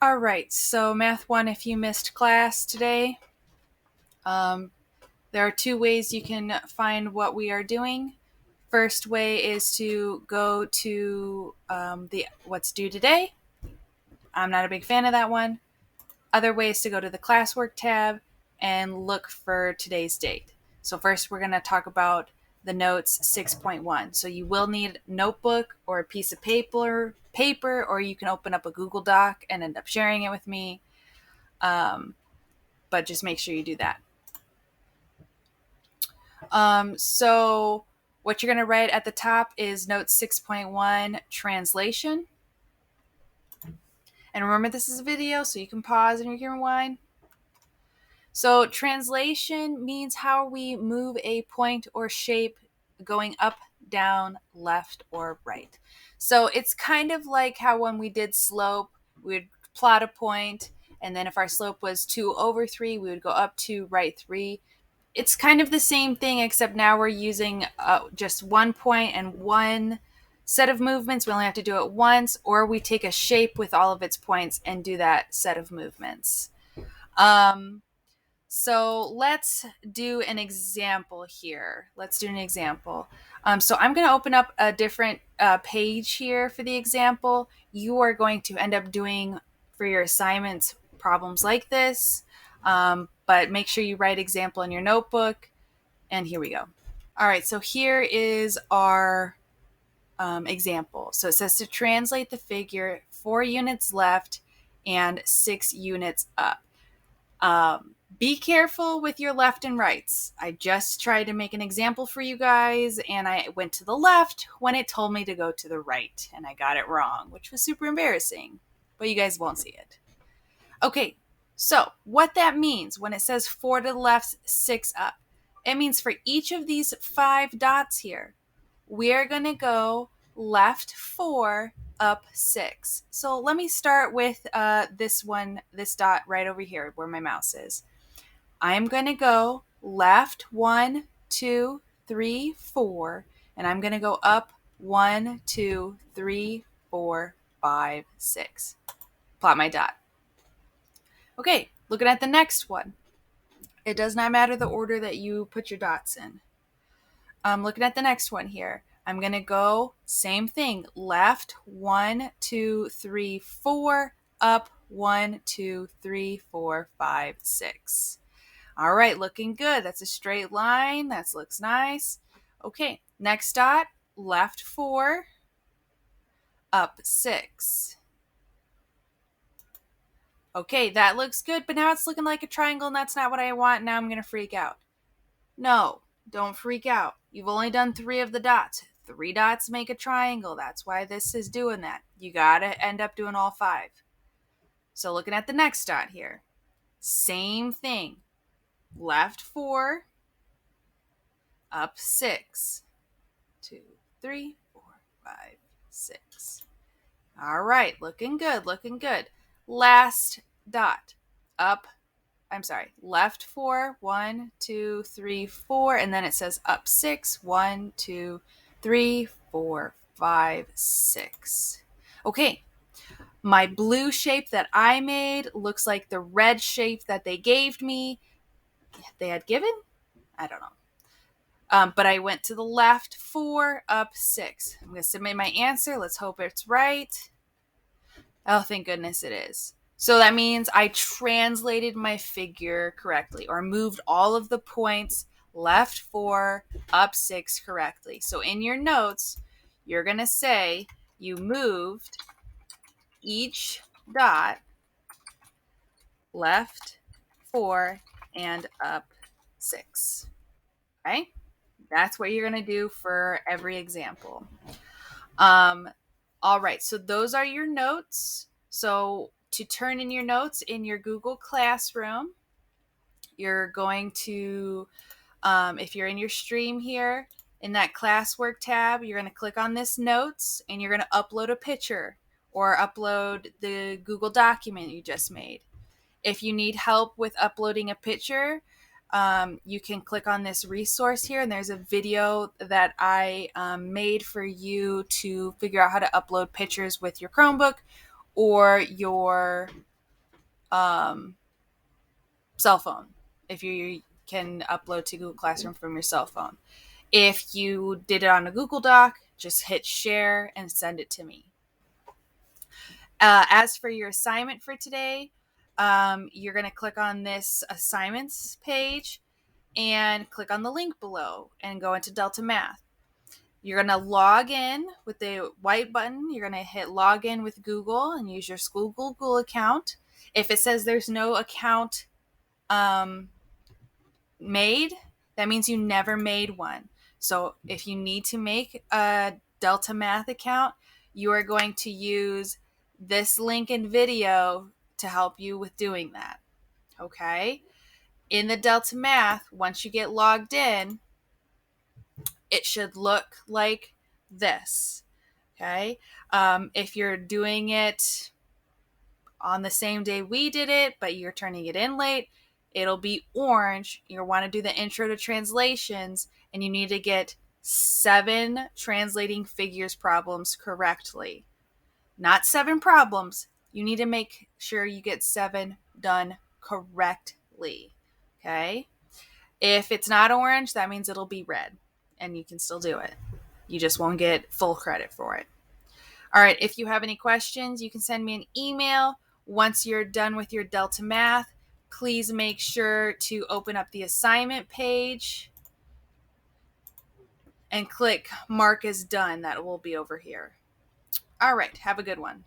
All right, so Math 1, if you missed class today, there are two ways you can find what we are doing. First way is to go to the what's due today. I'm not a big fan of that one. Other way is to go to the classwork tab and look for today's date. So first we're going to talk about the notes 6.1. So you will need a notebook or a piece of paper, or you can open up a Google Doc and end up sharing it with me. But just make sure you do that. So what you're going to write at the top is note 6.1 translation. And remember, this is a video, so you can pause and you can rewind. So translation means how we move a point or shape going up, down, left, or right. So it's kind of like how when we did slope, we would plot a point, and then if our slope was 2/3, we would go up 2, right 3. It's kind of the same thing, except now we're using just one point and one set of movements. We only have to do it once, or we take a shape with all of its points and do that set of movements. So let's do an example here. So I'm going to open up a different page here for the example. You are going to end up doing for your assignments problems like this, but make sure you write example in your notebook. And here we go. All right, so here is our example. So it says to translate the figure 4 units left and 6 units up. Be careful with your left and rights. I just tried to make an example for you guys, and I went to the left when it told me to go to the right, and I got it wrong, which was super embarrassing, but you guys won't see it. Okay, so what that means when it says 4 to the left, 6 up, it means for each of these 5 dots here, we're going to go left 4, up 6. So let me start with this dot right over here where my mouse is. I'm going to go left 1, 2, 3, 4, and I'm going to go up 1, 2, 3, 4, 5, 6. Plot my dot. Okay, looking at the next one. It does not matter the order that you put your dots in. Looking at the next one here. I'm going to go same thing. Left 1, 2, 3, 4, up 1, 2, 3, 4, 5, 6. All right, looking good. That's a straight line. That looks nice. Okay, next dot, left 4, up 6. Okay, that looks good, but now it's looking like a triangle, and that's not what I want. Now I'm going to freak out. No, don't freak out. You've only done 3 of the dots. 3 dots make a triangle. That's why this is doing that. You got to end up doing all 5. So looking at the next dot here. Same thing. Left 4, up 6. 2, 3, 4, 5, 6. All right, looking good, looking good. Last dot. Left 4, 1, 2, 3, 4, and then it says up 6, 1, 2, 3, 4, 5, 6. Okay, my blue shape that I made looks like the red shape that they gave me. They had given? I don't know. But I went to the left 4, up 6. I'm going to submit my answer. Let's hope it's right. Oh, thank goodness it is. So that means I translated my figure correctly, or moved all of the points left 4, up 6 correctly. So in your notes, you're going to say you moved each dot left 4 and up 6. Okay? That's what you're going to do for every example. All right, so those are your notes. So to turn in your notes in your Google Classroom, you're going to, if you're in your stream here, in that classwork tab, you're going to click on this notes, and you're going to upload a picture or upload the Google document you just made. If you need help with uploading a picture, you can click on this resource here, and there's a video that I made for you to figure out how to upload pictures with your Chromebook or your cell phone, if you can upload to Google Classroom from your cell phone. If you did it on a Google Doc, just hit share and send it to me. As for your assignment for today, you're going to click on this assignments page and click on the link below and go into Delta Math. You're going to log in with the white button. You're going to hit login with Google and use your school Google account. If it says there's no account made, that means you never made one. So if you need to make a Delta Math account, you are going to use this link in video to help you with doing that. Okay? In the Delta Math, once you get logged in, it should look like this. Okay? If you're doing it on the same day we did it, but you're turning it in late, it'll be orange. You'll want to do the intro to translations, and you need to get 7 translating figures problems correctly. Not 7 problems. You need to make sure you get 7 done correctly. Okay? If it's not orange, that means it'll be red, and you can still do it. You just won't get full credit for it. All right, if you have any questions, you can send me an email. Once you're done with your Delta Math, please make sure to open up the assignment page and click Mark as Done. That will be over here. All right, have a good one.